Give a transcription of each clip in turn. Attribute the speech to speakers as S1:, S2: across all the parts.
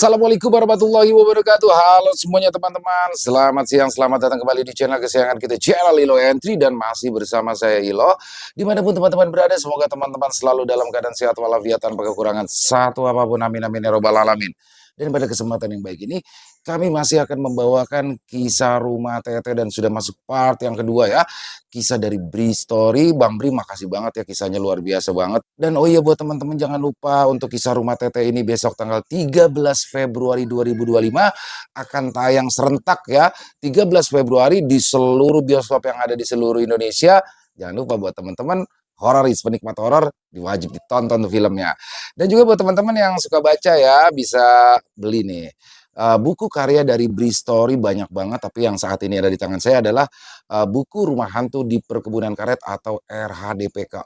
S1: Assalamualaikum warahmatullahi wabarakatuh. Halo semuanya teman-teman. Selamat siang, selamat datang kembali di channel kesayangan kita, channel Ilo Entry, dan masih bersama saya Ilo. Dimanapun teman-teman berada, semoga teman-teman selalu dalam keadaan sehat walafiat tanpa kekurangan satu apapun. Amin amin ya robbal alamin. Dan pada kesempatan yang baik ini, kami masih akan membawakan kisah rumah Tete dan sudah masuk part yang kedua ya. Kisah dari Bri Story. Bang Bri, makasih banget ya, kisahnya luar biasa banget. Dan oh iya, buat teman-teman jangan lupa untuk kisah rumah Tete ini besok tanggal 13 Februari 2025 akan tayang serentak ya. 13 Februari di seluruh bioskop yang ada di seluruh Indonesia. Jangan lupa buat teman-teman hororis, penikmat horor, wajib ditonton tuh filmnya. Dan juga buat teman-teman yang suka baca ya, bisa beli nih. Buku karya dari Bri Story banyak banget, tapi yang saat ini ada di tangan saya adalah buku Rumah Hantu di Perkebunan Karet atau RHDPK.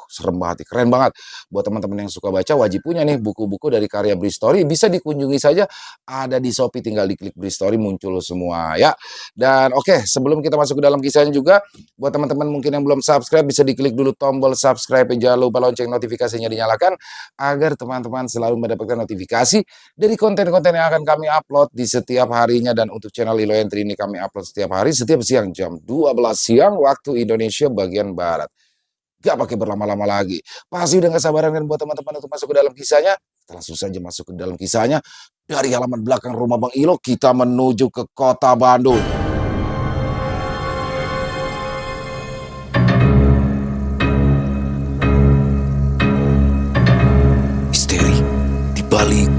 S1: Serem banget, keren banget. Buat teman-teman yang suka baca wajib punya nih buku-buku dari karya Bri Story. Bisa dikunjungi saja, ada di Shopee, tinggal diklik Bri Story muncul semua ya. Dan oke, sebelum kita masuk ke dalam kisahnya juga, buat teman-teman mungkin yang belum subscribe bisa diklik dulu tombol subscribe, jangan lupa lonceng notifikasinya dinyalakan agar teman-teman selalu mendapatkan notifikasi dari konten-konten yang akan kami upload di setiap harinya. Dan untuk channel Ilo Entry ini kami upload setiap hari, setiap siang jam 12 siang waktu Indonesia bagian Barat. Gak pakai berlama-lama lagi. Pasti udah gak sabaran kan buat teman-teman untuk masuk ke dalam kisahnya. Kita langsung saja masuk ke dalam kisahnya. Dari halaman belakang rumah Bang Ilo, kita menuju ke kota Bandung. Misteri di balik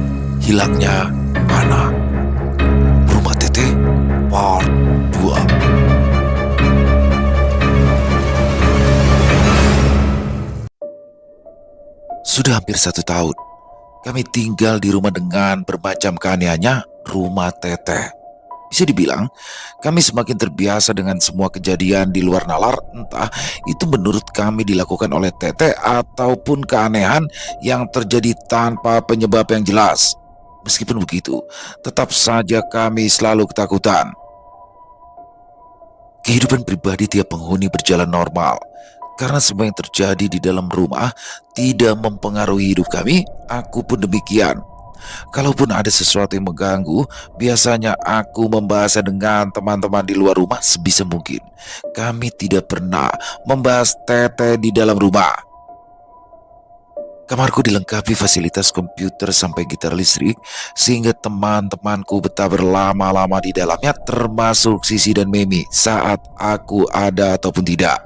S1: hilangnya anak. Rumah Tete Part 2. Sudah hampir 1 tahun, kami tinggal di rumah dengan bermacam keanehannya rumah Tete. Bisa dibilang, kami semakin terbiasa dengan semua kejadian di luar nalar, entah itu menurut kami dilakukan oleh Tete ataupun keanehan yang terjadi tanpa penyebab yang jelas. Meskipun begitu, tetap saja kami selalu ketakutan. Kehidupan pribadi tiap penghuni berjalan normal, karena semua yang terjadi di dalam rumah tidak mempengaruhi hidup kami. Aku pun demikian. Kalaupun ada sesuatu yang mengganggu, biasanya aku membahasnya dengan teman-teman di luar rumah sebisa mungkin. Kami tidak pernah membahas Tete di dalam rumah. Kamarku dilengkapi fasilitas komputer sampai gitar listrik, sehingga teman-temanku betah berlama-lama di dalamnya, termasuk Sisi dan Memi saat aku ada ataupun tidak.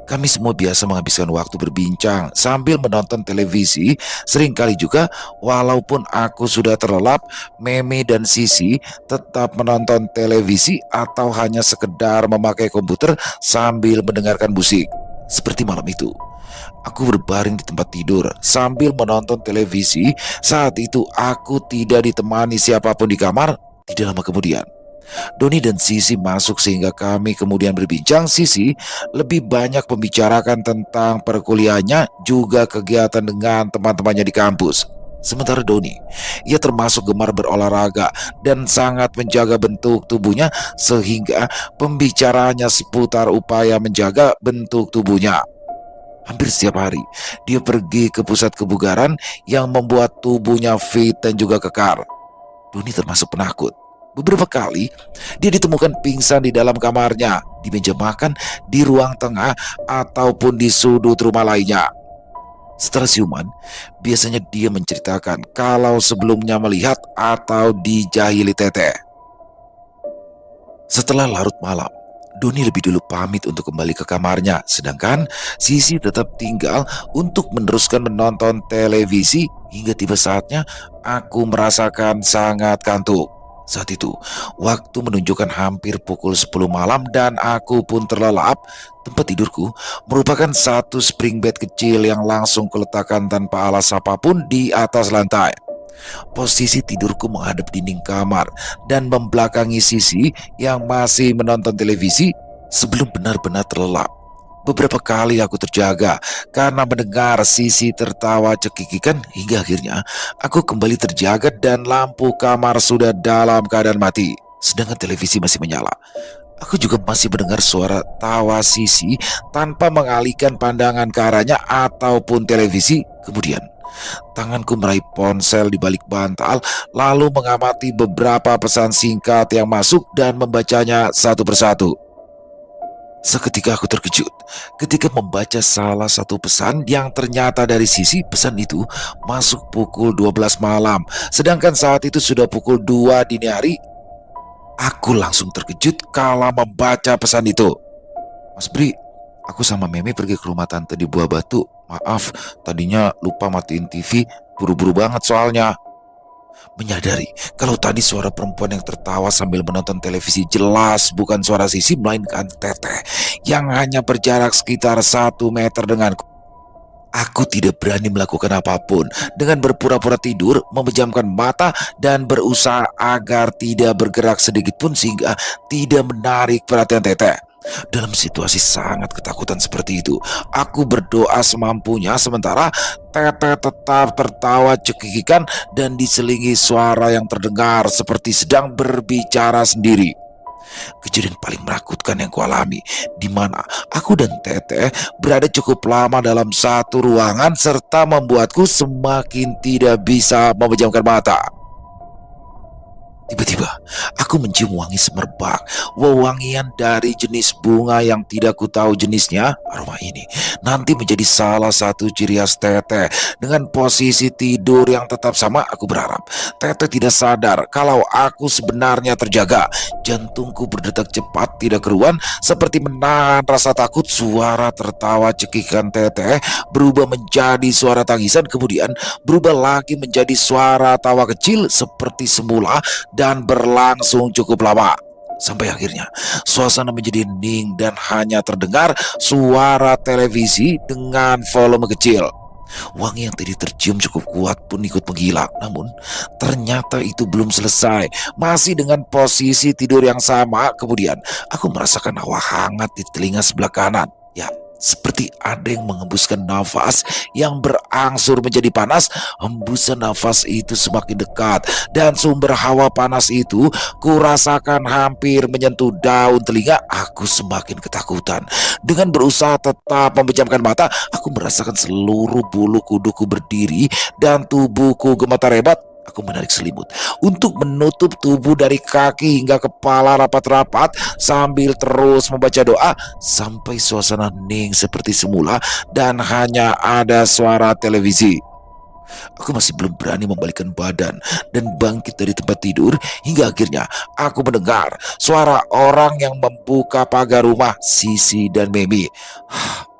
S1: Kami semua biasa menghabiskan waktu berbincang sambil menonton televisi. Seringkali juga, walaupun aku sudah terlelap, Memi dan Sisi tetap menonton televisi atau hanya sekedar memakai komputer sambil mendengarkan musik. Seperti malam itu, aku berbaring di tempat tidur sambil menonton televisi. Saat itu aku tidak ditemani siapapun di kamar. Tidak lama kemudian, Doni dan Sisi masuk sehingga kami kemudian berbincang. Sisi lebih banyak membicarakan tentang perkuliahannya, juga kegiatan dengan teman-temannya di kampus. Sementara Doni, ia termasuk gemar berolahraga dan sangat menjaga bentuk tubuhnya, sehingga pembicaraannya seputar upaya menjaga bentuk tubuhnya. Hampir setiap hari, dia pergi ke pusat kebugaran yang membuat tubuhnya fit dan juga kekar. Doni termasuk penakut. Beberapa kali, dia ditemukan pingsan di dalam kamarnya, di meja makan, di ruang tengah, ataupun di sudut rumah lainnya. Setelah siuman, biasanya dia menceritakan kalau sebelumnya melihat atau dijahili Tete. Setelah larut malam, Doni lebih dulu pamit untuk kembali ke kamarnya, sedangkan Sisi tetap tinggal untuk meneruskan menonton televisi hingga tiba saatnya aku merasakan sangat kantuk. Saat itu, waktu menunjukkan hampir pukul 10 malam dan aku pun terlelap. Tempat tidurku merupakan satu spring bed kecil yang langsung kuletakkan tanpa alas apapun di atas lantai. Posisi tidurku menghadap dinding kamar dan membelakangi Sisi yang masih menonton televisi sebelum benar-benar terlelap. Beberapa kali aku terjaga karena mendengar Sisi tertawa cekikikan, hingga akhirnya aku kembali terjaga dan lampu kamar sudah dalam keadaan mati, sedangkan televisi masih menyala. Aku juga masih mendengar suara tawa Sisi tanpa mengalihkan pandangan ke arahnya ataupun televisi. Kemudian Tanganku meraih ponsel di balik bantal, lalu mengamati beberapa pesan singkat yang masuk dan membacanya satu persatu. Seketika aku terkejut ketika membaca salah satu pesan yang ternyata dari sisi pesan itu masuk pukul 12 malam, sedangkan saat itu sudah pukul 2 dini hari. Aku langsung terkejut kala membaca pesan itu. Mas Bri, aku sama Meme pergi ke rumah tante di Buah Batu. Maaf, tadinya lupa matiin TV, buru-buru banget soalnya. Menyadari kalau tadi suara perempuan yang tertawa sambil menonton televisi jelas bukan suara Sisi melainkan Teteh yang hanya berjarak sekitar 1 meter denganku. Aku tidak berani melakukan apapun dengan berpura-pura tidur, memejamkan mata dan berusaha agar tidak bergerak sedikit pun sehingga tidak menarik perhatian Teteh. Dalam situasi sangat ketakutan seperti itu, aku berdoa semampunya sementara Teteh tetap tertawa cekikikan dan diselingi suara yang terdengar seperti sedang berbicara sendiri. Kejadian paling menakutkan yang kualami, di mana aku dan Teteh berada cukup lama dalam satu ruangan serta membuatku semakin tidak bisa memejamkan mata. Tiba-tiba, aku mencium wangi semerbak, wewangian dari jenis bunga yang tidak ku tahu jenisnya. Aroma ini nanti menjadi salah satu ciri khas Teteh. Dengan posisi tidur yang tetap sama, aku berharap Teteh tidak sadar kalau aku sebenarnya terjaga. Jantungku berdetak cepat tidak keruan, seperti menahan rasa takut. Suara tertawa cekikan Teteh berubah menjadi suara tangisan, kemudian berubah lagi menjadi suara tawa kecil seperti semula dan berlangsung cukup lama. Sampai akhirnya suasana menjadi hening dan hanya terdengar suara televisi dengan volume kecil. Wangi yang tadi tercium cukup kuat pun ikut menghilang. Namun ternyata itu belum selesai. Masih dengan posisi tidur yang sama, kemudian aku merasakan hawa hangat di telinga sebelah kanan. Ya, seperti ada yang mengembuskan nafas yang berangsur menjadi panas. Hembusan nafas itu semakin dekat dan sumber hawa panas itu kurasakan hampir menyentuh daun telinga. Aku semakin ketakutan. Dengan berusaha tetap memejamkan mata, aku merasakan seluruh bulu kuduku berdiri dan tubuhku gemetar hebat. Aku menarik selimut untuk menutup tubuh dari kaki hingga kepala rapat-rapat sambil terus membaca doa sampai suasana hening seperti semula dan hanya ada suara televisi. Aku masih belum berani membalikkan badan dan bangkit dari tempat tidur hingga akhirnya aku mendengar suara orang yang membuka pagar rumah Sisi dan Memi.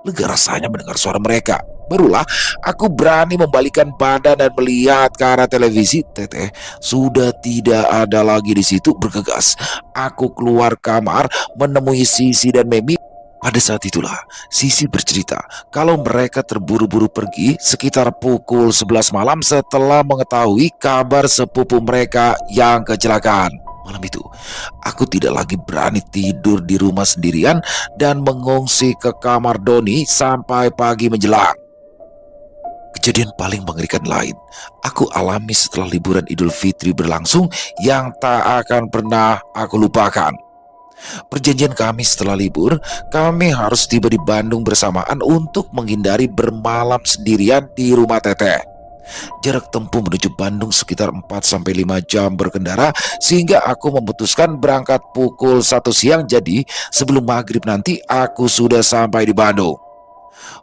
S1: Lega rasanya mendengar suara mereka. Barulah aku berani membalikkan badan dan melihat ke arah televisi. Teteh sudah tidak ada lagi di situ. Bergegas aku keluar kamar menemui Sisi dan Memi. Pada saat itulah Sisi bercerita kalau mereka terburu-buru pergi sekitar pukul 11 malam setelah mengetahui kabar sepupu mereka yang kecelakaan. Malam itu, aku tidak lagi berani tidur di rumah sendirian dan mengungsi ke kamar Doni sampai pagi menjelang. Kejadian paling mengerikan lain aku alami setelah liburan Idul Fitri berlangsung yang tak akan pernah aku lupakan. Perjanjian kami setelah libur, kami harus tiba di Bandung bersamaan untuk menghindari bermalam sendirian di rumah Teteh. Jarak tempuh menuju Bandung sekitar 4-5 jam berkendara, sehingga aku memutuskan berangkat pukul 1 siang. Jadi sebelum maghrib nanti aku sudah sampai di Bandung.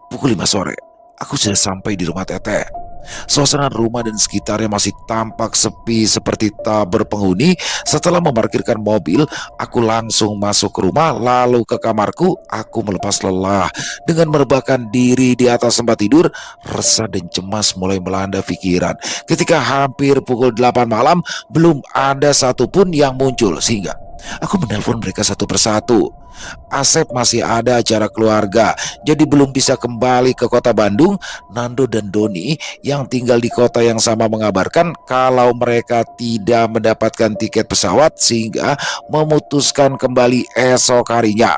S1: Pukul 5 sore, aku sudah sampai di rumah Teteh. Suasana rumah dan sekitarnya masih tampak sepi seperti tak berpenghuni. Setelah memarkirkan mobil, aku langsung masuk ke rumah lalu ke kamarku. Aku melepas lelah dengan merebahkan diri di atas tempat tidur. Resah dan cemas mulai melanda pikiran. Ketika hampir pukul 8 malam, belum ada satupun yang muncul sehingga aku menelpon mereka satu persatu. Asep masih ada acara keluarga, jadi belum bisa kembali ke kota Bandung. Nando dan Doni yang tinggal di kota yang sama mengabarkan kalau mereka tidak mendapatkan tiket pesawat sehingga memutuskan kembali esok harinya.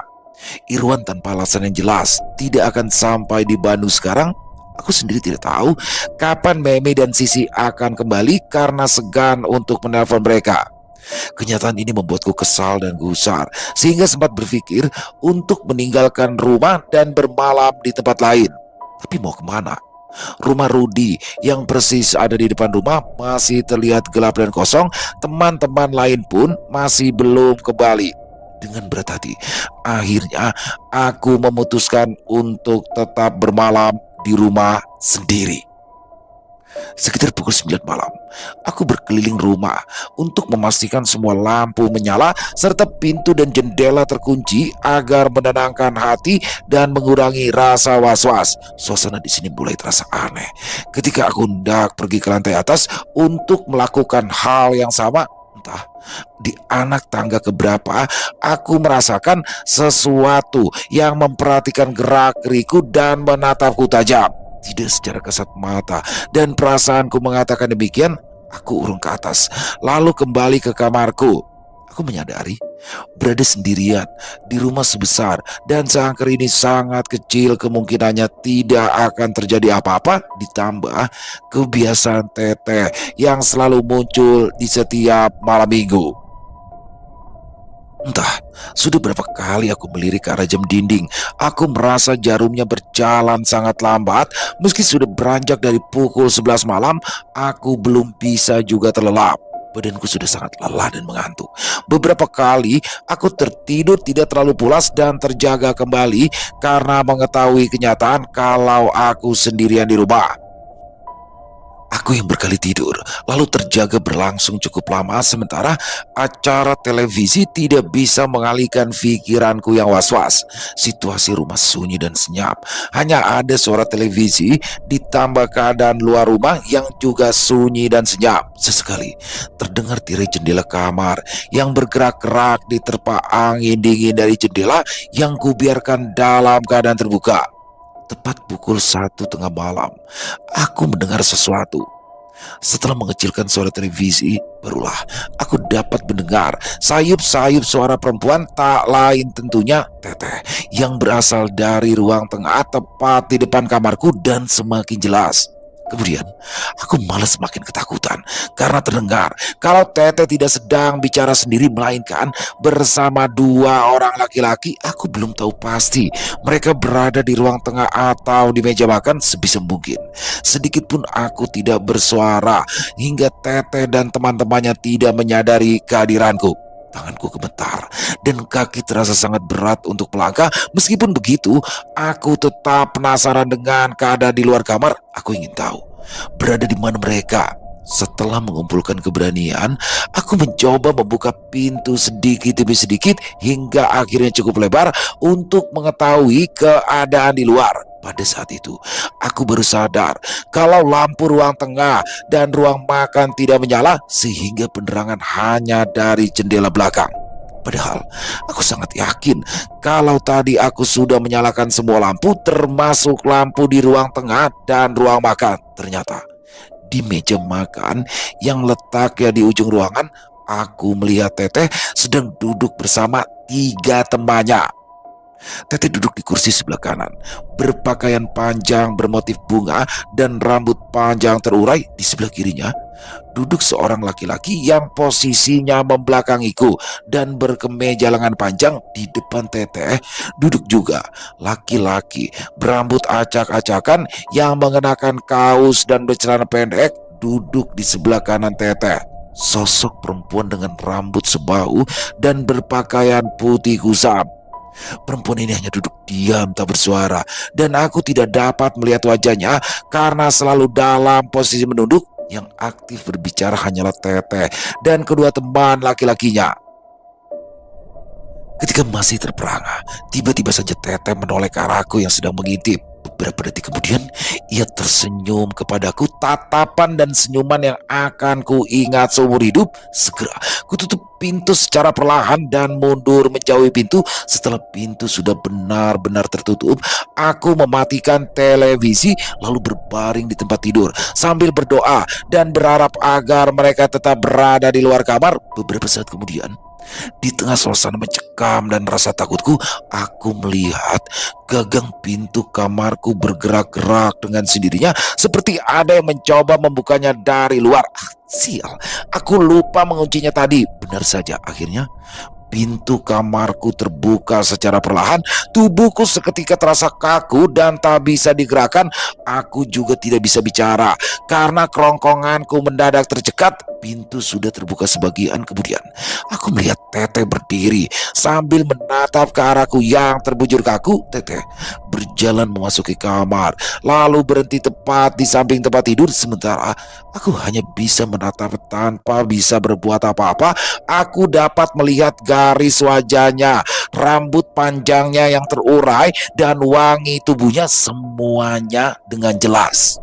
S1: Irwan tanpa alasan yang jelas tidak akan sampai di Bandung sekarang. Aku sendiri tidak tahu kapan Memi dan Sisi akan kembali karena segan untuk menelpon mereka. Kenyataan ini membuatku kesal dan gusar sehingga sempat berpikir untuk meninggalkan rumah dan bermalam di tempat lain. Tapi mau kemana? Rumah Rudi yang persis ada di depan rumah masih terlihat gelap dan kosong. Teman-teman lain pun masih belum kembali. Dengan berat hati, akhirnya aku memutuskan untuk tetap bermalam di rumah sendiri. Sekitar pukul 9 malam, aku berkeliling rumah untuk memastikan semua lampu menyala serta pintu dan jendela terkunci agar menenangkan hati dan mengurangi rasa was-was. Suasana di sini mulai terasa aneh ketika aku hendak pergi ke lantai atas untuk melakukan hal yang sama. Entah di anak tangga keberapa aku merasakan sesuatu yang memperhatikan gerak-geriku dan menatapku tajam. Tidak secara kasat mata, dan perasaanku mengatakan demikian. Aku urung ke atas, lalu kembali ke kamarku. Aku menyadari berada sendirian di rumah sebesar dan seangker ini sangat kecil, kemungkinannya tidak akan terjadi apa-apa. Ditambah kebiasaan Teteh yang selalu muncul di setiap malam minggu. Entah, sudah berapa kali aku melirik ke arah jam dinding. Aku merasa jarumnya berjalan sangat lambat. Meski sudah beranjak dari pukul 11 malam, aku belum bisa juga terlelap. Badanku sudah sangat lelah dan mengantuk. Beberapa kali aku tertidur tidak terlalu pulas dan terjaga kembali karena mengetahui kenyataan kalau aku sendirian di rumah. Aku yang berkali tidur, lalu terjaga berlangsung cukup lama sementara acara televisi tidak bisa mengalihkan pikiranku yang was-was. Situasi rumah sunyi dan senyap. Hanya ada suara televisi ditambah keadaan luar rumah yang juga sunyi dan senyap. Sesekali terdengar tirai jendela kamar yang bergerak-gerak diterpa angin dingin dari jendela yang kubiarkan dalam keadaan terbuka. Tepat pukul 1 tengah malam, aku mendengar sesuatu. Setelah mengecilkan suara televisi, barulah aku dapat mendengar sayup-sayup suara perempuan, tak lain tentunya Teteh, yang berasal dari ruang tengah tepat di depan kamarku dan semakin jelas. Kemudian, aku malas makin ketakutan karena terdengar kalau Teteh tidak sedang bicara sendiri melainkan bersama dua orang laki-laki. Aku belum tahu pasti mereka berada di ruang tengah atau di meja makan. Sebisa mungkin sedikit pun aku tidak bersuara hingga Teteh dan teman-temannya tidak menyadari kehadiranku. Tanganku gemetar dan kaki terasa sangat berat untuk melangkah. Meskipun begitu, aku tetap penasaran dengan keadaan di luar kamar. Aku ingin tahu berada di mana mereka. Setelah mengumpulkan keberanian, aku mencoba membuka pintu sedikit demi sedikit hingga akhirnya cukup lebar untuk mengetahui keadaan di luar. Pada saat itu, aku baru sadar kalau lampu ruang tengah dan ruang makan tidak menyala sehingga penerangan hanya dari jendela belakang. Padahal aku sangat yakin kalau tadi aku sudah menyalakan semua lampu termasuk lampu di ruang tengah dan ruang makan. Ternyata di meja makan yang letaknya di ujung ruangan, aku melihat Teteh sedang duduk bersama tiga temannya. Teteh duduk di kursi sebelah kanan, berpakaian panjang bermotif bunga dan rambut panjang terurai. Di sebelah kirinya duduk seorang laki-laki yang posisinya membelakangiku dan berkemeja lengan panjang. Di depan Teteh duduk juga laki-laki berambut acak-acakan yang mengenakan kaos dan bercelana pendek, duduk di sebelah kanan Teteh. Sosok perempuan dengan rambut sebahu dan berpakaian putih kusam. Perempuan ini hanya duduk diam tak bersuara dan aku tidak dapat melihat wajahnya karena selalu dalam posisi menunduk. Yang aktif berbicara hanyalah Teteh dan kedua teman laki-lakinya. Ketika masih terperangah, tiba-tiba saja Teteh menoleh ke arahku yang sedang mengintip. Beberapa detik kemudian, ia tersenyum kepadaku, tatapan dan senyuman yang akan ku ingat seumur hidup. Segera kututup pintu secara perlahan dan mundur menjauhi pintu. Setelah pintu sudah benar-benar tertutup, aku mematikan televisi lalu berbaring di tempat tidur sambil berdoa dan berharap agar mereka tetap berada di luar kamar. Beberapa saat kemudian, di tengah suasana mencekam dan rasa takutku, aku melihat gagang pintu kamarku bergerak-gerak dengan sendirinya seperti ada yang mencoba membukanya dari luar. Sial, aku lupa menguncinya tadi. Benar saja, akhirnya pintu kamarku terbuka secara perlahan. Tubuhku seketika terasa kaku dan tak bisa digerakkan. Aku juga tidak bisa bicara karena kerongkonganku mendadak tercekat. Pintu sudah terbuka sebagian kemudian. Aku melihat Teteh berdiri sambil menatap ke arahku yang terbujur kaku. Teteh berjalan memasuki kamar, lalu berhenti tepat di samping tempat tidur. Sementara aku hanya bisa menatap tanpa bisa berbuat apa-apa. Aku dapat melihat garis wajahnya, rambut panjangnya yang terurai, dan wangi tubuhnya, semuanya dengan jelas.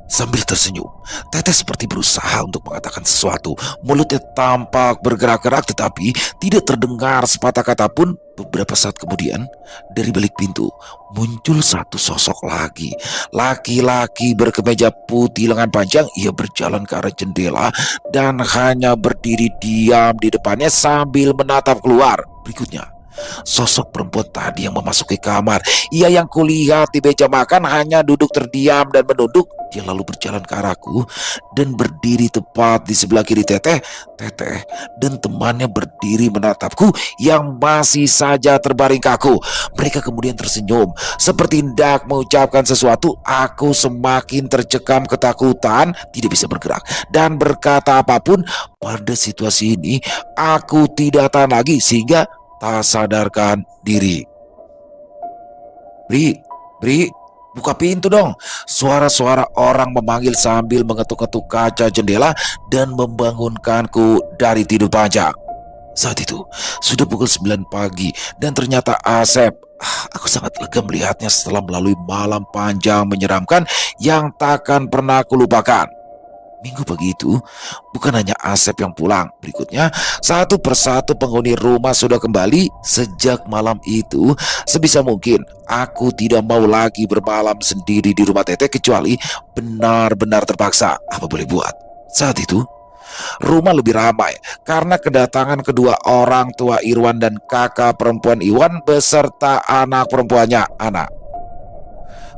S1: Sambil tersenyum, Teteh seperti berusaha untuk mengatakan sesuatu. Mulutnya tampak bergerak-gerak tetapi tidak terdengar sepatah kata pun. Beberapa saat kemudian, dari balik pintu muncul satu sosok lagi. Laki-laki berkemeja putih lengan panjang. Ia berjalan ke arah jendela dan hanya berdiri diam di depannya sambil menatap keluar. Berikutnya, sosok perempuan tadi yang memasuki kamar. Ia yang kulihat di meja makan hanya duduk terdiam dan menunduk. Dia lalu berjalan ke arahku dan berdiri tepat di sebelah kiri Teteh. Teteh dan temannya berdiri menatapku yang masih saja terbaring kaku. Mereka kemudian tersenyum seperti hendak mengucapkan sesuatu. Aku semakin tercekam ketakutan, tidak bisa bergerak dan berkata apapun. Pada situasi ini aku tidak tahan lagi sehingga tak sadarkan diri. Bri, buka pintu dong. Suara-suara orang memanggil sambil mengetuk-ketuk kaca jendela dan membangunkanku dari tidur panjang. Saat itu sudah pukul 9 pagi dan ternyata Asep. Aku sangat lega melihatnya setelah melalui malam panjang menyeramkan yang takkan pernah aku lupakan. Minggu pagi itu, bukan hanya Asep yang pulang. Berikutnya, satu persatu penghuni rumah sudah kembali. Sejak malam itu, sebisa mungkin aku tidak mau lagi bermalam sendiri di rumah Teteh kecuali benar-benar terpaksa. Apa boleh buat? Saat itu, rumah lebih ramai karena kedatangan kedua orang tua Irwan dan kakak perempuan Iwan beserta anak perempuannya, Ana.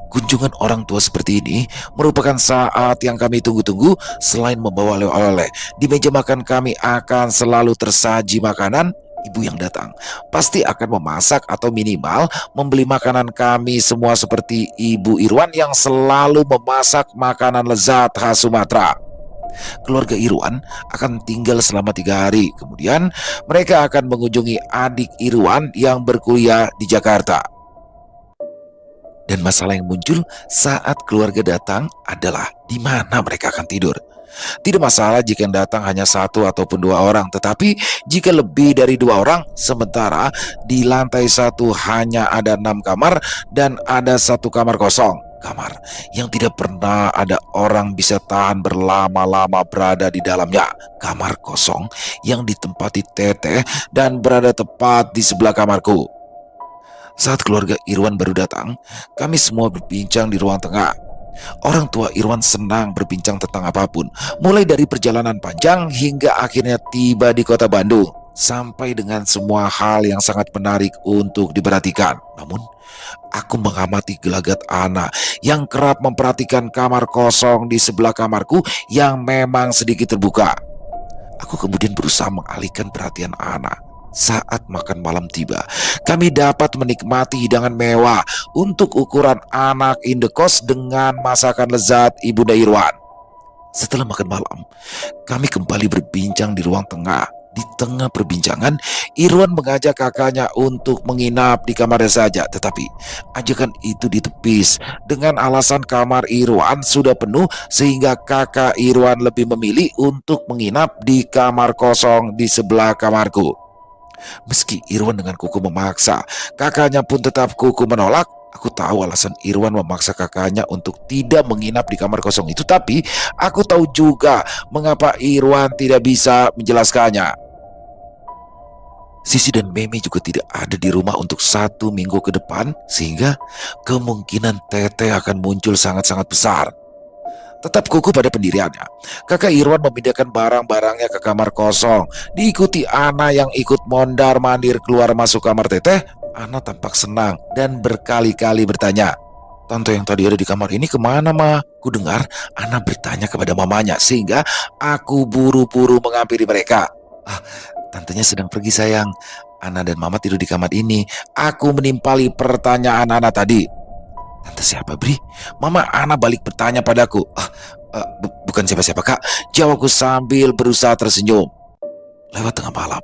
S1: Kunjungan orang tua seperti ini merupakan saat yang kami tunggu-tunggu. Selain membawa oleh-oleh, di meja makan kami akan selalu tersaji makanan. Ibu yang datang pasti akan memasak atau minimal membeli makanan kami semua seperti Ibu Irwan yang selalu memasak makanan lezat khas Sumatera. Keluarga Irwan akan tinggal selama 3 hari. Kemudian mereka akan mengunjungi adik Irwan yang berkuliah di Jakarta. Dan masalah yang muncul saat keluarga datang adalah di mana mereka akan tidur. Tidak masalah jika yang datang hanya 1 ataupun 2 orang, tetapi jika lebih dari 2 orang, sementara di lantai 1 hanya ada 6 kamar dan ada 1 kamar kosong. Kamar yang tidak pernah ada orang bisa tahan berlama-lama berada di dalamnya. Kamar kosong yang ditempati Teteh dan berada tepat di sebelah kamarku. Saat keluarga Irwan baru datang, kami semua berbincang di ruang tengah. Orang tua Irwan senang berbincang tentang apapun, mulai dari perjalanan panjang hingga akhirnya tiba di kota Bandung, sampai dengan semua hal yang sangat menarik untuk diperhatikan. Namun, aku mengamati gelagat Ana yang kerap memperhatikan kamar kosong di sebelah kamarku yang memang sedikit terbuka. Aku kemudian berusaha mengalihkan perhatian Ana. Saat makan malam tiba, kami dapat menikmati hidangan mewah untuk ukuran anak indekos dengan masakan lezat Ibunda Irwan. Setelah makan malam, kami kembali berbincang di ruang tengah. Di tengah perbincangan, Irwan mengajak kakaknya untuk menginap di kamarnya saja. Tetapi ajakan itu ditepis dengan alasan kamar Irwan sudah penuh sehingga kakak Irwan lebih memilih untuk menginap di kamar kosong di sebelah kamarku. Meski Irwan dengan kuku memaksa, kakaknya pun tetap kuku menolak. Aku tahu alasan Irwan memaksa kakaknya untuk tidak menginap di kamar kosong itu, tapi aku tahu juga mengapa Irwan tidak bisa menjelaskannya. Sisi dan Memi juga tidak ada di rumah untuk 1 minggu ke depan, sehingga kemungkinan Teteh akan muncul sangat-sangat besar. Tetap kukuh pada pendiriannya, kakak Irwan memindahkan barang-barangnya ke kamar kosong. Diikuti Ana yang ikut mondar-mandir keluar masuk kamar Teteh. Ana tampak senang dan berkali-kali bertanya, "Tante yang tadi ada di kamar ini kemana, Ma?" Ku dengar Ana bertanya kepada mamanya sehingga aku buru-buru menghampiri mereka. Tantenya sedang pergi sayang. Ana dan Mama tidur di kamar ini. Aku menimpali pertanyaan Ana tadi. Tante siapa, Bri? Mama Ana balik bertanya padaku. Bukan siapa-siapa, Kak. Jawabku sambil berusaha tersenyum. Lewat tengah malam,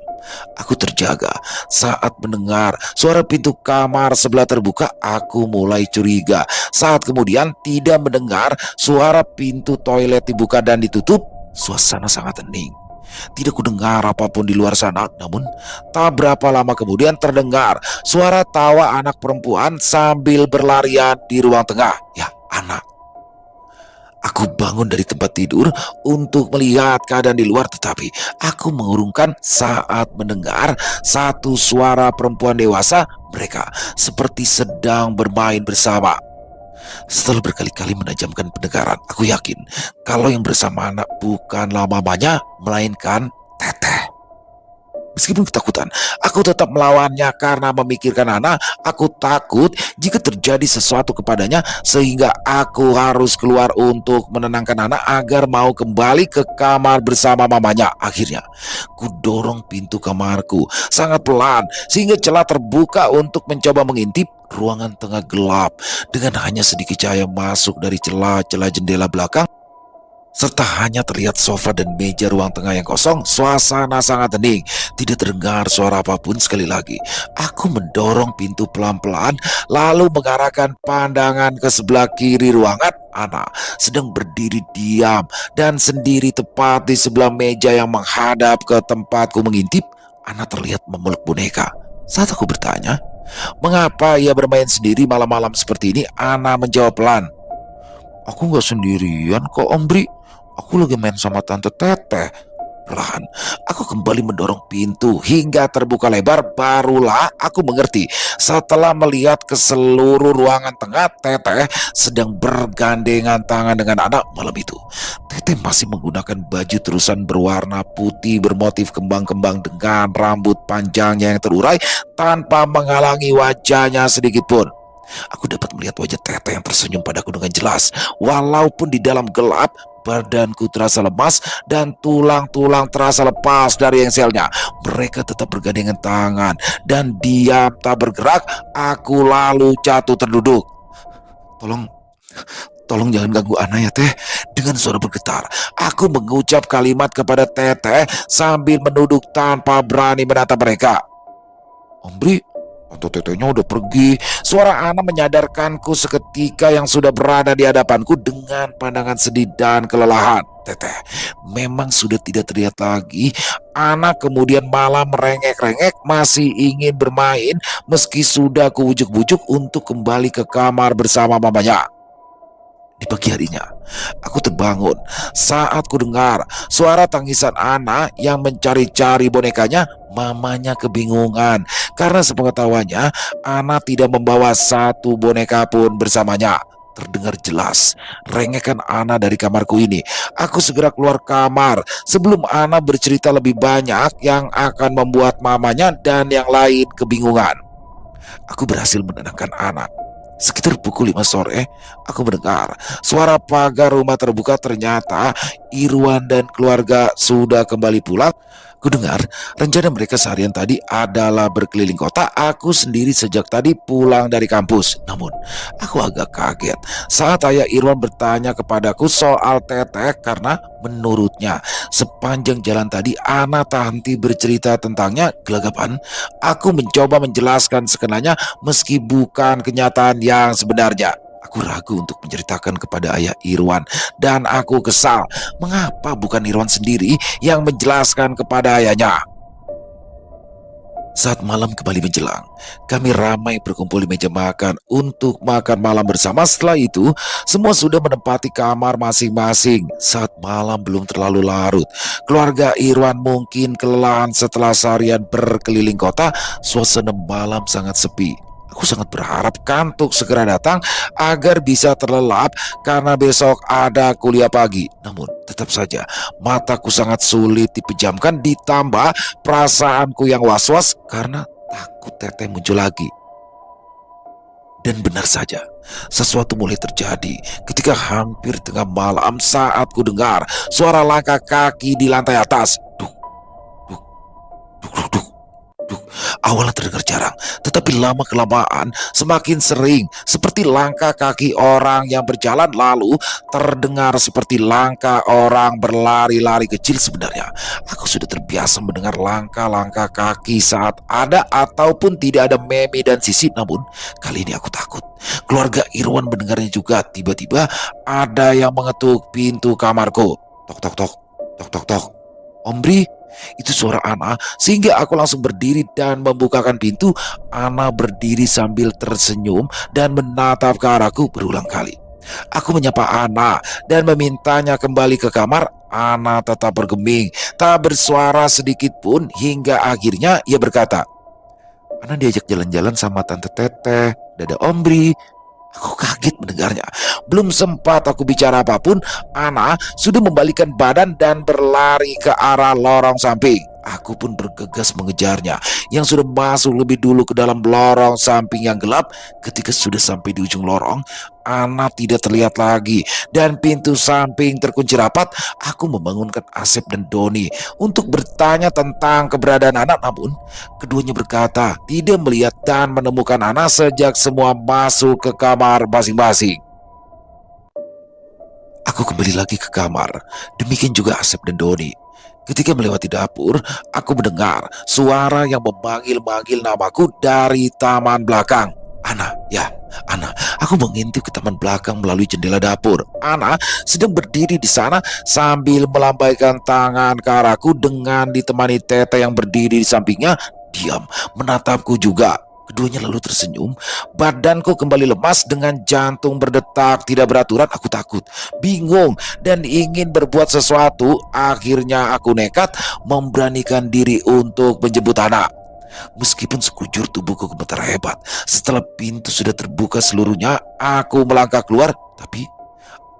S1: aku terjaga saat mendengar suara pintu kamar sebelah terbuka. Aku mulai curiga saat kemudian tidak mendengar suara pintu toilet dibuka dan ditutup. Suasana sangat hening. Tidak kudengar apapun di luar sana. Namun tak berapa lama kemudian terdengar suara tawa anak perempuan sambil berlarian di ruang tengah. Ya, anak. Aku bangun dari tempat tidur untuk melihat keadaan di luar, tetapi aku mengurungkan saat mendengar satu suara perempuan dewasa. Mereka seperti sedang bermain bersama. Setelah berkali-kali menajamkan pendengaran, aku yakin kalau yang bersama anak bukanlah mamanya, melainkan Teteh. Meskipun ketakutan, aku tetap melawannya karena memikirkan anak. Aku takut jika terjadi sesuatu kepadanya sehingga aku harus keluar untuk menenangkan anak agar mau kembali ke kamar bersama mamanya. Akhirnya, ku dorong pintu kamarku sangat pelan sehingga celah terbuka untuk mencoba mengintip. Ruangan tengah gelap dengan hanya sedikit cahaya masuk dari celah-celah jendela belakang, serta hanya terlihat sofa dan meja ruang tengah yang kosong. Suasana sangat hening. Tidak terdengar suara apapun. Sekali lagi, aku mendorong pintu pelan-pelan, lalu mengarahkan pandangan ke sebelah kiri ruangan. Ana sedang berdiri diam dan sendiri tepat di sebelah meja yang menghadap ke tempatku mengintip. Ana terlihat memeluk boneka. Saat aku bertanya, mengapa ia bermain sendiri malam-malam seperti ini, Ana menjawab pelan, "Aku gak sendirian kok, Om Bri. Aku lagi main sama Tante Teteh." Perlahan, aku kembali mendorong pintu hingga terbuka lebar. Barulah aku mengerti setelah melihat ke seluruh ruangan tengah. Teteh sedang bergandengan tangan dengan anak. Malam itu, Teteh masih menggunakan baju terusan berwarna putih bermotif kembang-kembang dengan rambut panjangnya yang terurai tanpa menghalangi wajahnya sedikit pun. Aku dapat melihat wajah Teteh yang tersenyum padaku dengan jelas. Walaupun di dalam gelap, badanku terasa lemas dan tulang-tulang terasa lepas dari engselnya. Mereka tetap bergandengan tangan dan diam tak bergerak. Aku lalu jatuh terduduk. Tolong jangan ganggu Ana ya, Teh. Dengan suara bergetar, aku mengucap kalimat kepada Teteh sambil menunduk tanpa berani menatap mereka. "Om Bri, Tante Tetehnya udah pergi." Suara Ana menyadarkanku seketika yang sudah berada di hadapanku dengan pandangan sedih dan kelelahan. Teteh memang sudah tidak terlihat lagi. Ana kemudian malah merengek-rengek masih ingin bermain meski sudah kubujuk-bujuk untuk kembali ke kamar bersama mamanya. Di pagi harinya, aku terbangun saat ku dengar suara tangisan Ana yang mencari-cari bonekanya. Mamanya kebingungan karena sepengetahuannya Ana tidak membawa satu boneka pun bersamanya. Terdengar jelas rengekan Ana dari kamarku ini. Aku segera keluar kamar sebelum Ana bercerita lebih banyak yang akan membuat mamanya dan yang lain kebingungan. Aku berhasil menenangkan Ana. Sekitar pukul 5 sore, aku mendengar suara pagar rumah terbuka. Ternyata Irwan dan keluarga sudah kembali pulang. Kudengar rencana mereka seharian tadi adalah berkeliling kota. Aku sendiri sejak tadi pulang dari kampus. Namun, aku agak kaget saat ayah Irwan bertanya kepadaku soal Teteh karena menurutnya sepanjang jalan tadi Ana tak henti bercerita tentangnya. Gelagapan, aku mencoba menjelaskan sekenanya meski bukan kenyataan yang sebenarnya. Aku ragu untuk menceritakan kepada ayah Irwan dan aku kesal. Mengapa bukan Irwan sendiri yang menjelaskan kepada ayahnya? Saat malam kembali menjelang, kami ramai berkumpul di meja makan untuk makan malam bersama. Setelah itu, semua sudah menempati kamar masing-masing. Saat malam belum terlalu larut, keluarga Irwan mungkin kelelahan setelah seharian berkeliling kota. Suasana malam sangat sepi. Aku sangat berharap kantuk segera datang agar bisa terlelap karena besok ada kuliah pagi. Namun tetap saja mataku sangat sulit dipejamkan, ditambah perasaanku yang was-was karena takut Teteh muncul lagi. Dan benar saja, sesuatu mulai terjadi ketika hampir tengah malam saat ku dengar suara langkah kaki di lantai atas. Duk, duk, duk, Awalnya terdengar jarang, tetapi lama-kelamaan semakin sering, seperti langkah kaki orang yang berjalan, lalu terdengar seperti langkah orang berlari-lari kecil. Sebenarnya, aku sudah terbiasa mendengar langkah-langkah kaki saat ada ataupun tidak ada Memi dan Sisi, namun kali ini aku takut. Keluarga Irwan mendengarnya juga. Tiba-tiba ada yang mengetuk pintu kamarku. Tok tok tok, tok tok tok. Ombri, itu suara Ana, sehingga aku langsung berdiri dan membukakan pintu. Ana berdiri sambil tersenyum dan menatap ke arahku berulang kali. Aku menyapa Ana dan memintanya kembali ke kamar. Ana tetap bergeming, tak bersuara sedikit pun, hingga akhirnya ia berkata, "Ana diajak jalan-jalan sama Tante Teteh, Dada Ombri." Aku kaget mendengarnya. Belum sempat aku bicara apapun, Ana sudah membalikkan badan dan berlari ke arah lorong samping. Aku pun bergegas mengejarnya, yang sudah masuk lebih dulu ke dalam lorong samping yang gelap. Ketika sudah sampai di ujung lorong, Ana tidak terlihat lagi dan pintu samping terkunci rapat. Aku membangunkan Asep dan Doni untuk bertanya tentang keberadaan anak, namun keduanya berkata tidak melihat dan menemukan Ana sejak semua masuk ke kamar masing-masing. Aku kembali lagi ke kamar, demikian juga Asep dan Doni. Ketika melewati dapur, aku mendengar suara yang memanggil-manggil namaku dari taman belakang. Ana, ya, Ana. Aku mengintip ke taman belakang melalui jendela dapur. Ana sedang berdiri di sana sambil melambaikan tangan ke arahku dengan ditemani Tete yang berdiri di sampingnya, diam menatapku juga. Keduanya lalu tersenyum. Badanku kembali lemas dengan jantung berdetak tidak beraturan. Aku takut, bingung, dan ingin berbuat sesuatu. Akhirnya aku nekat memberanikan diri untuk menjemput anak. Meskipun sekujur tubuhku gemetar hebat, setelah pintu sudah terbuka seluruhnya, aku melangkah keluar. Tapi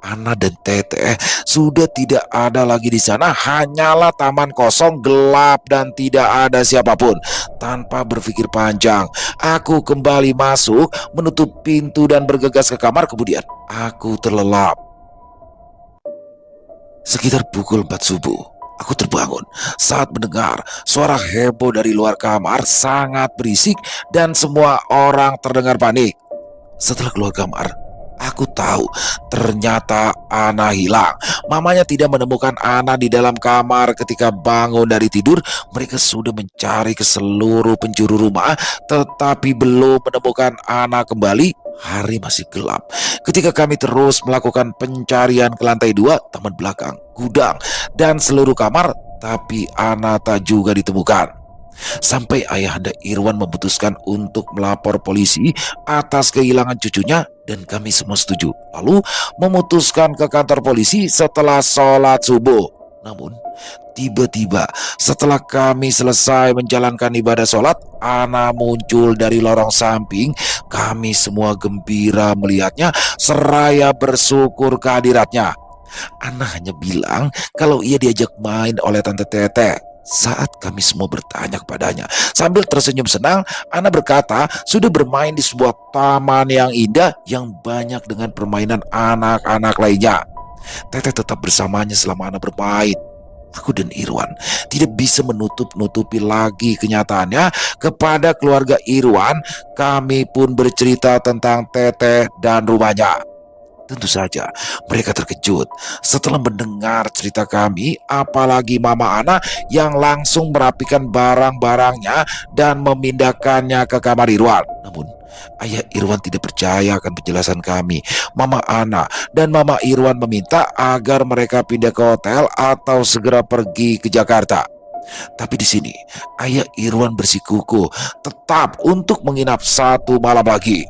S1: Ana dan Tete sudah tidak ada lagi di sana. Hanyalah taman kosong, gelap, dan tidak ada siapapun. Tanpa berpikir panjang, aku kembali masuk, menutup pintu dan bergegas ke kamar. Kemudian aku terlelap. Sekitar pukul 4 subuh, aku terbangun saat mendengar suara heboh dari luar kamar, sangat berisik dan semua orang terdengar panik. Setelah keluar kamar, aku tahu ternyata Ana hilang. Mamanya tidak menemukan Ana di dalam kamar. Ketika bangun dari tidur, mereka sudah mencari ke seluruh penjuru rumah, tetapi belum menemukan Ana kembali. Hari masih gelap ketika kami terus melakukan pencarian ke lantai 2, taman belakang, gudang, dan seluruh kamar, tapi Ana tak juga ditemukan. Sampai ayahanda Irwan memutuskan untuk melapor polisi atas kehilangan cucunya, dan kami semua setuju. Lalu memutuskan ke kantor polisi setelah sholat subuh. Namun tiba-tiba setelah kami selesai menjalankan ibadah sholat, Ana muncul dari lorong samping. Kami semua gembira melihatnya seraya bersyukur kehadiratnya. Ana hanya bilang kalau ia diajak main oleh Tante Tete. Saat kami semua bertanya kepadanya, sambil tersenyum senang, Ana berkata sudah bermain di sebuah taman yang indah yang banyak dengan permainan anak-anak lainnya. Tete tetap bersamanya selama Ana bermain. Aku dan Irwan tidak bisa menutup-nutupi lagi kenyataannya kepada keluarga Irwan. Kami pun bercerita tentang Tete dan rumahnya. Tentu saja mereka terkejut setelah mendengar cerita kami, apalagi Mama Ana yang langsung merapikan barang-barangnya dan memindahkannya ke kamar Irwan. Namun ayah Irwan tidak percaya akan penjelasan kami. Mama Ana dan Mama Irwan meminta agar mereka pindah ke hotel atau segera pergi ke Jakarta. Tapi di sini ayah Irwan bersikukuh tetap untuk menginap 1 malam lagi.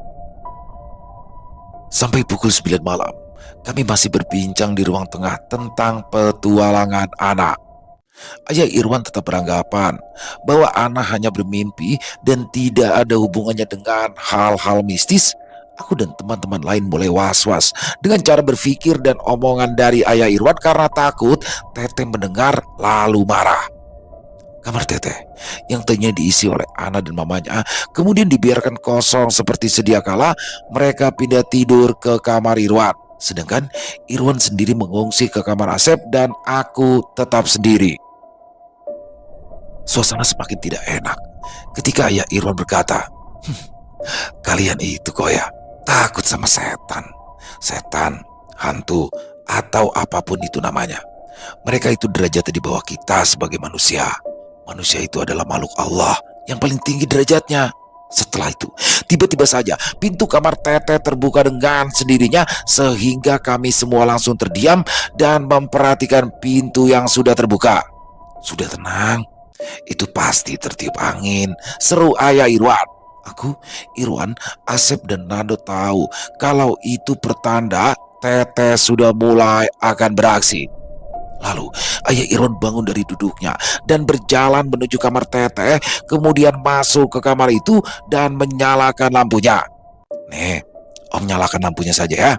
S1: Sampai pukul 9 malam, kami masih berbincang di ruang tengah tentang petualangan Ana. Ayah Irwan tetap beranggapan bahwa Ana hanya bermimpi dan tidak ada hubungannya dengan hal-hal mistis. Aku dan teman-teman lain mulai was-was dengan cara berpikir dan omongan dari ayah Irwan karena takut Tete mendengar lalu marah. Kamar Tete yang tadinya diisi oleh Ana dan mamanya kemudian dibiarkan kosong seperti sedia kala. Mereka pindah tidur ke kamar Irwan, sedangkan Irwan sendiri mengungsi ke kamar Asep dan aku tetap sendiri. Suasana semakin tidak enak Ketika Ayah Irwan berkata, kalian itu kok ya takut sama setan. Setan, hantu, atau apapun itu namanya. Mereka itu derajatnya di bawah kita sebagai manusia. Manusia itu adalah makhluk Allah yang paling tinggi derajatnya. Setelah itu, tiba-tiba saja pintu kamar Teteh terbuka dengan sendirinya sehingga kami semua langsung terdiam dan memperhatikan pintu yang sudah terbuka. Sudah tenang, itu pasti tertiup angin, seru Ayah Irwan. Aku, Irwan, Asep dan Nando tahu kalau itu pertanda Teteh sudah mulai akan beraksi. Lalu Ayah Irwan bangun dari duduknya dan berjalan menuju kamar Teteh, kemudian masuk ke kamar itu dan menyalakan lampunya. Nih, Om nyalakan lampunya saja ya,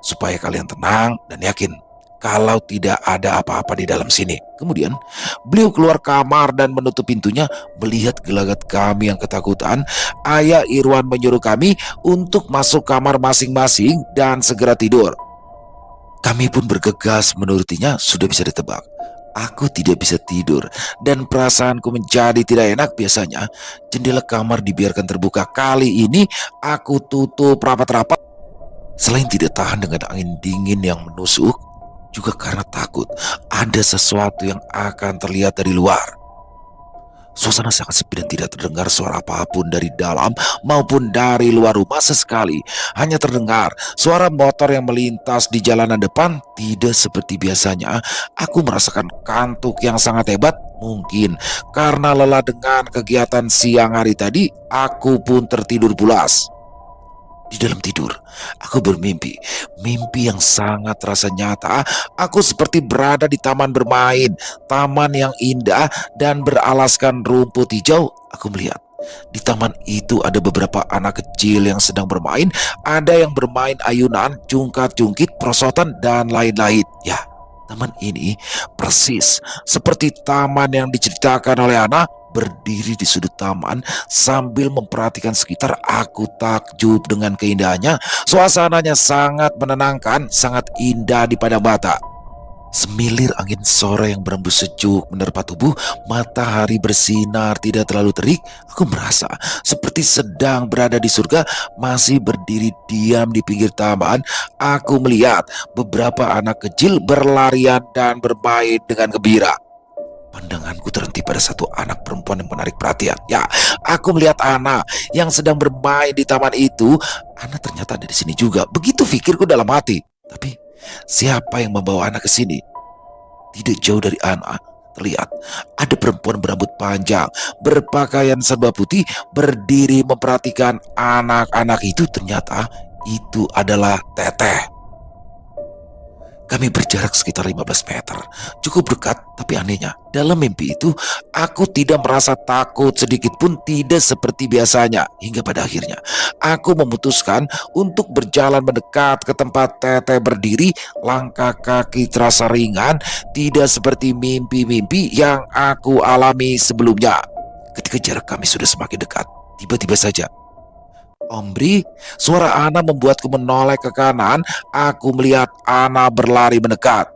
S1: supaya kalian tenang dan yakin kalau tidak ada apa-apa di dalam sini. Kemudian beliau keluar kamar dan menutup pintunya. Melihat gelagat kami yang ketakutan, Ayah Irwan menyuruh kami untuk masuk kamar masing-masing dan segera tidur. Kami pun bergegas menurutinya. Sudah bisa ditebak, aku tidak bisa tidur dan perasaanku menjadi tidak enak. Biasanya jendela kamar dibiarkan terbuka, kali ini aku tutup rapat-rapat. Selain tidak tahan dengan angin dingin yang menusuk, juga karena takut ada sesuatu yang akan terlihat dari luar. Suasana sangat sepi dan tidak terdengar suara apapun dari dalam maupun dari luar rumah sesekali. Hanya terdengar suara motor yang melintas di jalanan depan. Tidak seperti biasanya, aku merasakan kantuk yang sangat hebat. Mungkin karena lelah dengan kegiatan siang hari tadi, aku pun tertidur pulas. Di dalam tidur, aku bermimpi, mimpi yang sangat terasa nyata. Aku seperti berada di taman bermain, taman yang indah dan beralaskan rumput hijau. Aku melihat di taman itu ada beberapa anak kecil yang sedang bermain. Ada yang bermain ayunan, jungkat-jungkit, perosotan, dan lain-lain. Ya, taman ini persis seperti taman yang diceritakan oleh Ana. Berdiri di sudut taman sambil memperhatikan sekitar, aku takjub dengan keindahannya. Suasananya sangat menenangkan, sangat indah di pandang mata. Semilir angin sore yang berembus sejuk menerpa tubuh, matahari bersinar tidak terlalu terik. Aku merasa seperti sedang berada di surga. Masih berdiri diam di pinggir taman, aku melihat beberapa anak kecil berlarian dan bermain dengan gembira. Pandanganku terhenti pada satu anak perempuan yang menarik perhatian. Ya, aku melihat Ana yang sedang bermain di taman itu. Ana ternyata ada di sini juga. Begitu pikirku dalam hati. Tapi siapa yang membawa Ana ke sini? Tidak jauh dari Ana terlihat ada perempuan berambut panjang, berpakaian serba putih, berdiri memperhatikan anak-anak itu. Ternyata itu adalah Teteh. Kami berjarak sekitar 15 meter, cukup dekat, tapi anehnya, dalam mimpi itu, aku tidak merasa takut sedikit pun, tidak seperti biasanya. Hingga pada akhirnya, aku memutuskan untuk berjalan mendekat ke tempat Teteh berdiri. Langkah kaki terasa ringan, tidak seperti mimpi-mimpi yang aku alami sebelumnya. Ketika jarak kami sudah semakin dekat, tiba-tiba saja, Ombri, suara Ana membuatku menoleh ke kanan. Aku melihat Ana berlari mendekat.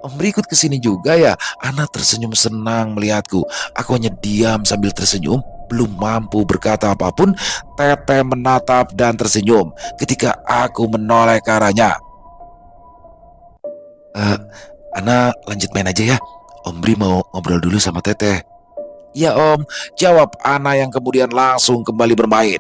S1: Ombri ikut ke sini juga ya? Ana tersenyum senang melihatku. Aku hanya diam sambil tersenyum, belum mampu berkata apapun. Teteh menatap dan tersenyum ketika aku menoleh ke arahnya. Ana lanjut main aja ya. Ombri mau ngobrol dulu sama Teteh. Ya Om, jawab Ana yang kemudian langsung kembali bermain.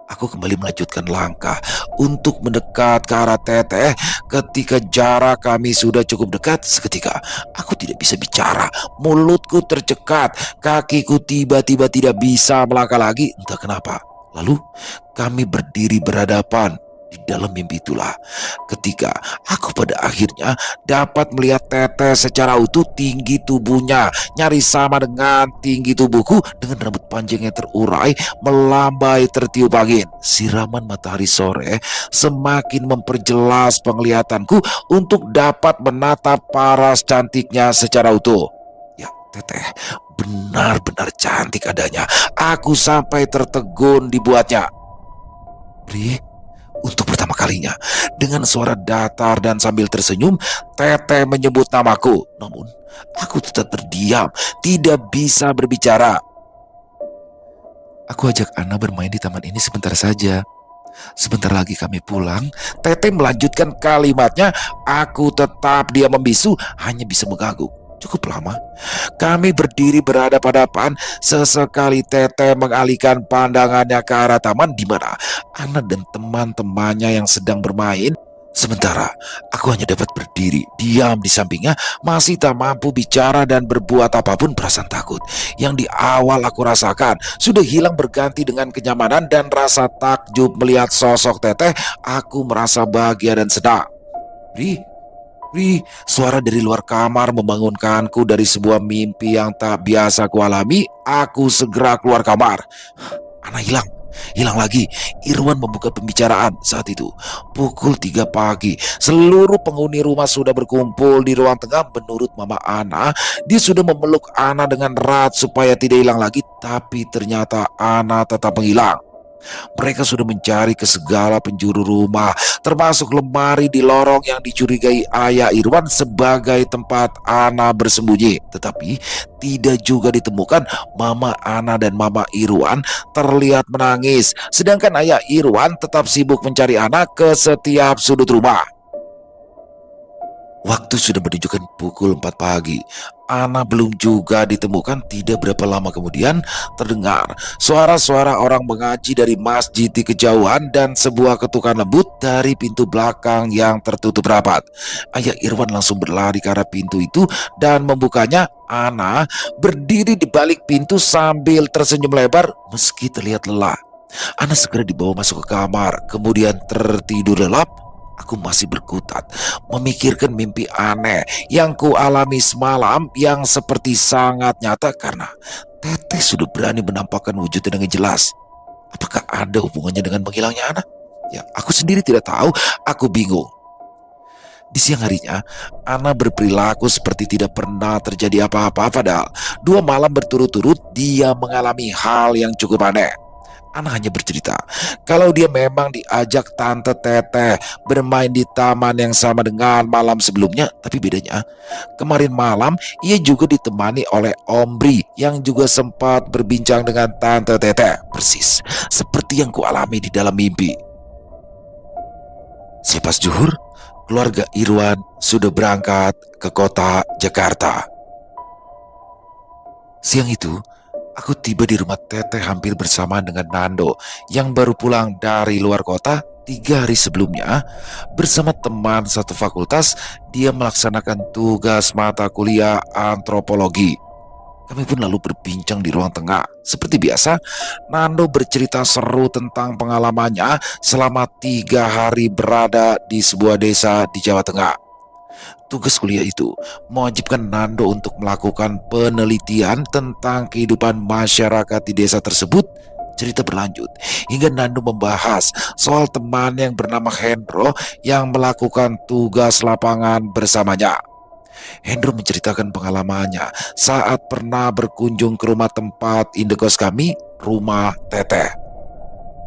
S1: Aku kembali melanjutkan langkah untuk mendekat ke arah Teteh. Ketika jarak kami sudah cukup dekat, seketika aku tidak bisa bicara. Mulutku tercekat, kakiku tiba-tiba tidak bisa melangkah lagi, entah kenapa. Lalu kami berdiri berhadapan. Di dalam mimpi itulah ketika aku pada akhirnya dapat melihat Teteh secara utuh. Tinggi tubuhnya nyaris sama dengan tinggi tubuhku, dengan rambut panjang yang terurai melambai tertiup angin. Siraman matahari sore semakin memperjelas penglihatanku untuk dapat menatap paras cantiknya secara utuh. Ya, Teteh benar-benar cantik adanya. Aku sampai tertegun dibuatnya. Bri, untuk pertama kalinya, dengan suara datar dan sambil tersenyum, Teteh menyebut namaku. Namun, aku tetap terdiam, tidak bisa berbicara. Aku ajak Ana bermain di taman ini sebentar saja. Sebentar lagi kami pulang. Teteh melanjutkan kalimatnya. Aku tetap dia membisu, hanya bisa mengangguk. Cukup lama. Kami berdiri berhadapan-hadapan. Sesekali Teteh mengalihkan pandangannya ke arah taman di mana Ana dan teman-temannya yang sedang bermain. Sementara aku hanya dapat berdiri, diam di sampingnya, masih tak mampu bicara dan berbuat apapun. Perasaan takut yang di awal aku rasakan sudah hilang berganti dengan kenyamanan dan rasa takjub melihat sosok Teteh. Aku merasa bahagia dan senang. Ri, Ri, suara dari luar kamar membangunkanku dari sebuah mimpi yang tak biasa kualami. Aku segera keluar kamar. Ana hilang. Hilang lagi. Irwan membuka pembicaraan saat itu. Pukul 3 pagi. Seluruh penghuni rumah sudah berkumpul di ruang tengah. Menurut Mama Ana, dia sudah memeluk Ana dengan erat supaya tidak hilang lagi. Tapi ternyata Ana tetap menghilang. Mereka sudah mencari ke segala penjuru rumah, termasuk lemari di lorong yang dicurigai ayah Irwan sebagai tempat Ana bersembunyi. Tetapi tidak juga ditemukan. Mama Ana dan Mama Irwan terlihat menangis, sedangkan ayah Irwan tetap sibuk mencari Ana ke setiap sudut rumah. Waktu sudah menunjukkan pukul 4 pagi. Ana belum juga ditemukan. Tidak berapa lama kemudian terdengar suara-suara orang mengaji dari masjid di kejauhan dan sebuah ketukan lembut dari pintu belakang yang tertutup rapat. Ayah Irwan langsung berlari ke arah pintu itu dan membukanya. Ana berdiri di balik pintu sambil tersenyum lebar meski terlihat lelah. Ana segera dibawa masuk ke kamar, kemudian tertidur lelap. Aku masih berkutat, memikirkan mimpi aneh yang ku alami semalam yang seperti sangat nyata karena Teteh sudah berani menampakkan wujudnya dengan jelas. Apakah ada hubungannya dengan menghilangnya anak? Ya, aku sendiri tidak tahu, aku bingung. Di siang harinya, Ana berperilaku seperti tidak pernah terjadi apa-apa padahal 2 malam berturut-turut dia mengalami hal yang cukup aneh. Ana hanya bercerita kalau dia memang diajak Tante Teteh bermain di taman yang sama dengan malam sebelumnya. Tapi bedanya, kemarin malam ia juga ditemani oleh Om Bri yang juga sempat berbincang dengan Tante Teteh. Persis seperti yang kualami di dalam mimpi. Selepas zuhur, keluarga Irwan sudah berangkat ke kota Jakarta. Siang itu, aku tiba di rumah Teteh hampir bersamaan dengan Nando yang baru pulang dari luar kota 3 hari sebelumnya. Bersama teman satu fakultas, dia melaksanakan tugas mata kuliah antropologi. Kami pun lalu berbincang di ruang tengah. Seperti biasa, Nando bercerita seru tentang pengalamannya selama 3 hari berada di sebuah desa di Jawa Tengah. Tugas kuliah itu mewajibkan Nando untuk melakukan penelitian tentang kehidupan masyarakat di desa tersebut. Cerita berlanjut hingga Nando membahas soal teman yang bernama Hendro yang melakukan tugas lapangan bersamanya. Hendro menceritakan pengalamannya saat pernah berkunjung ke rumah tempat indekos kami, rumah Teteh.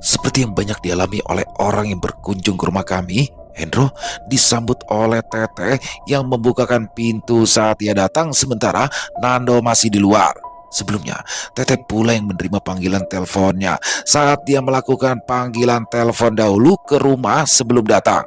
S1: Seperti yang banyak dialami oleh orang yang berkunjung ke rumah kami, Hendro disambut oleh Teteh yang membukakan pintu saat ia datang sementara Nando masih di luar. Sebelumnya, Teteh pula yang menerima panggilan teleponnya saat dia melakukan panggilan telepon dahulu ke rumah sebelum datang.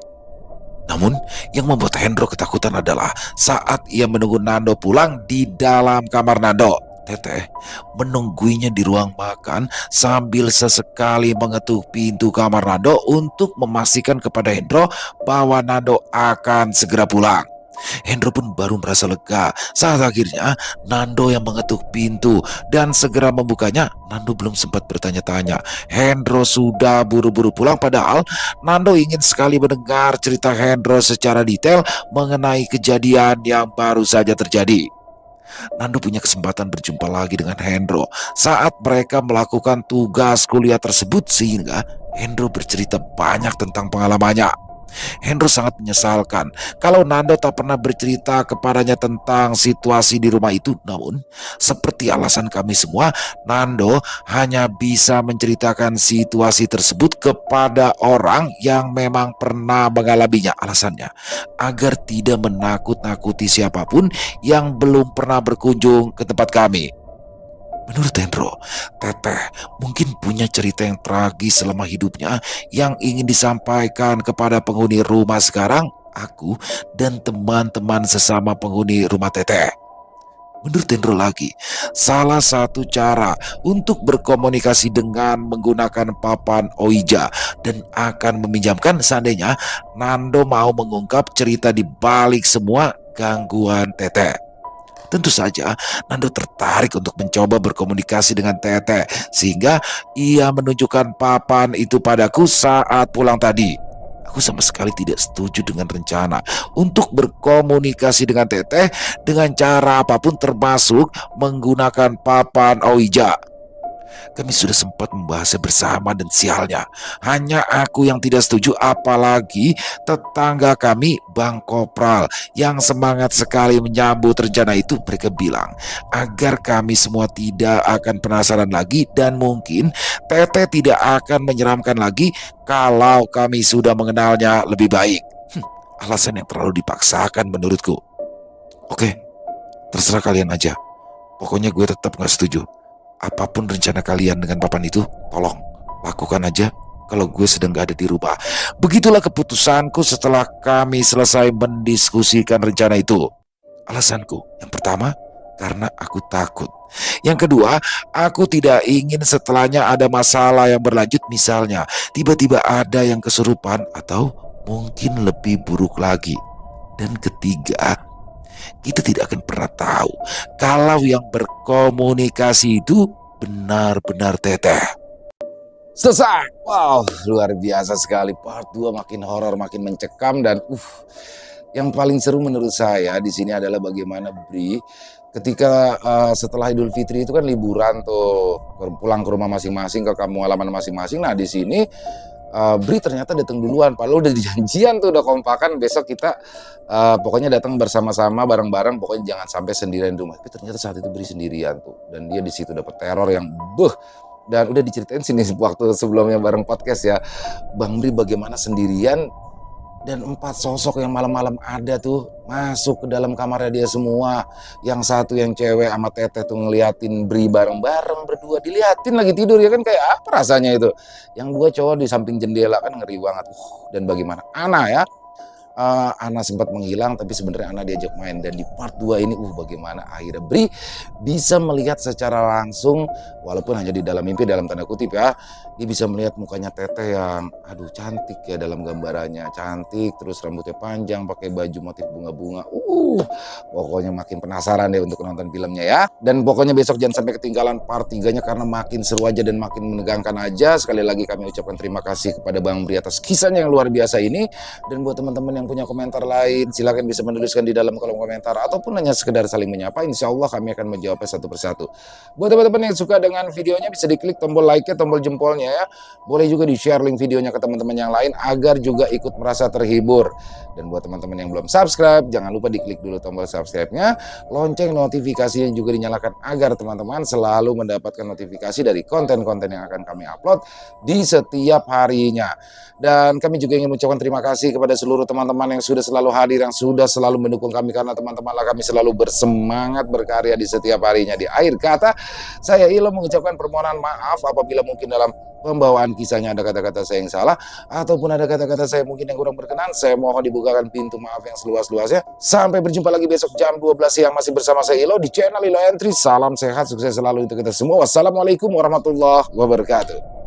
S1: Namun, yang membuat Hendro ketakutan adalah saat ia menunggu Nando pulang di dalam kamar Nando. Teteh menungguinya di ruang makan sambil sesekali mengetuk pintu kamar Nando untuk memastikan kepada Hendro bahwa Nando akan segera pulang. Hendro pun baru merasa lega saat akhirnya Nando yang mengetuk pintu dan segera membukanya. Nando belum sempat bertanya-tanya, Hendro sudah buru-buru pulang padahal Nando ingin sekali mendengar cerita Hendro secara detail mengenai kejadian yang baru saja terjadi. Nando punya kesempatan berjumpa lagi dengan Hendro saat mereka melakukan tugas kuliah tersebut sehingga Hendro bercerita banyak tentang pengalamannya. Hendro sangat menyesalkan kalau Nando tak pernah bercerita kepadanya tentang situasi di rumah itu. Namun, seperti alasan kami semua, Nando hanya bisa menceritakan situasi tersebut kepada orang yang memang pernah mengalaminya. Alasannya, agar tidak menakut-nakuti siapapun yang belum pernah berkunjung ke tempat kami. Menurut Hendro, Teteh mungkin punya punya cerita yang tragis selama hidupnya yang ingin disampaikan kepada penghuni rumah sekarang, aku dan teman-teman sesama penghuni rumah Teteh. Menurut Hendro lagi, salah satu cara untuk berkomunikasi dengan menggunakan papan Ouija dan akan meminjamkan seandainya Nando mau mengungkap cerita di balik semua gangguan Teteh. Tentu saja Nando tertarik untuk mencoba berkomunikasi dengan Teteh sehingga ia menunjukkan papan itu padaku saat pulang tadi. Aku sama sekali tidak setuju dengan rencana untuk berkomunikasi dengan Teteh dengan cara apapun termasuk menggunakan papan Ouija. Kami sudah sempat membahasnya bersama dan sialnya, hanya aku yang tidak setuju, apalagi tetangga kami Bang Kopral yang semangat sekali menyambut rencana itu. Mereka bilang agar kami semua tidak akan penasaran lagi dan mungkin Teteh tidak akan menyeramkan lagi kalau kami sudah mengenalnya lebih baik. Alasan yang terlalu dipaksakan menurutku. Oke, terserah kalian aja. Pokoknya gue tetap gak setuju. Apapun rencana kalian dengan papan itu, tolong lakukan aja kalau gue sedang gak ada di rumah. Begitulah keputusanku setelah kami selesai mendiskusikan rencana itu. Alasanku, yang pertama, karena aku takut. Yang kedua, aku tidak ingin setelahnya ada masalah yang berlanjut, misalnya tiba-tiba ada yang kesurupan atau mungkin lebih buruk lagi. Dan ketiga, kita tidak akan pernah tahu kalau yang berkomunikasi itu benar-benar Teteh. Selesai. Wow, luar biasa sekali. Part 2 makin horor, makin mencekam dan yang paling seru menurut saya di sini adalah bagaimana Bri ketika setelah Idul Fitri itu kan liburan tuh, pulang ke rumah masing-masing, ke kampung halaman masing-masing. Nah, di sini Bri ternyata datang duluan, padahal udah dijanjian tuh, udah kompakan besok kita pokoknya datang bersama-sama bareng-bareng, pokoknya jangan sampai sendirian di rumah. Tapi ternyata saat itu Bri sendirian tuh, dan dia di situ dapat teror yang dan udah diceritain sini waktu sebelumnya bareng podcast ya, Bang Bri bagaimana sendirian dan 4 sosok yang malam-malam ada tuh masuk ke dalam kamarnya dia semua. Yang satu yang cewek sama Teteh tuh ngeliatin Bri bareng-bareng berdua, diliatin lagi tidur ya kan, kayak apa rasanya itu. Yang 2 cowok di samping jendela kan ngeri banget. Dan bagaimana Ana ya, Ana sempat menghilang tapi sebenarnya Ana diajak main. Dan di part 2 ini bagaimana akhirnya Bri bisa melihat secara langsung, walaupun hanya di dalam mimpi dalam tanda kutip ya, dia bisa melihat mukanya Teteh yang aduh cantik ya dalam gambarannya, cantik, terus rambutnya panjang, pakai baju motif bunga-bunga. Pokoknya makin penasaran deh untuk nonton filmnya ya. Dan pokoknya besok jangan sampai ketinggalan part 3-nya karena makin seru aja dan makin menegangkan aja. Sekali lagi kami ucapkan terima kasih kepada Bang Bri atas kisahnya yang luar biasa ini. Dan buat teman-teman yang punya komentar lain, silakan bisa menuliskan di dalam kolom komentar ataupun hanya sekedar saling menyapa. Insya Allah kami akan menjawabnya satu persatu. Buat teman-teman yang suka dengan videonya bisa diklik tombol like-nya, tombol jempolnya ya. Boleh juga di-share link videonya ke teman-teman yang lain agar juga ikut merasa terhibur. Dan buat teman-teman yang belum subscribe, jangan lupa diklik dulu tombol subscribe-nya, lonceng notifikasinya juga dinyalakan agar teman-teman selalu mendapatkan notifikasi dari konten-konten yang akan kami upload di setiap harinya. Dan kami juga ingin mengucapkan terima kasih kepada seluruh teman-teman yang sudah selalu hadir, yang sudah selalu mendukung kami, karena teman-teman lah kami selalu bersemangat berkarya di setiap harinya. Di akhir kata, saya Ilo mengucapkan permohonan maaf apabila mungkin dalam pembawaan kisahnya ada kata-kata saya yang salah ataupun ada kata-kata saya mungkin yang kurang berkenan. Saya mohon dibukakan pintu maaf yang seluas-luasnya. Sampai berjumpa lagi besok jam 12 siang masih bersama saya Ilo di channel Ilo Entry. Salam sehat, sukses selalu untuk kita semua. Wassalamualaikum warahmatullahi wabarakatuh.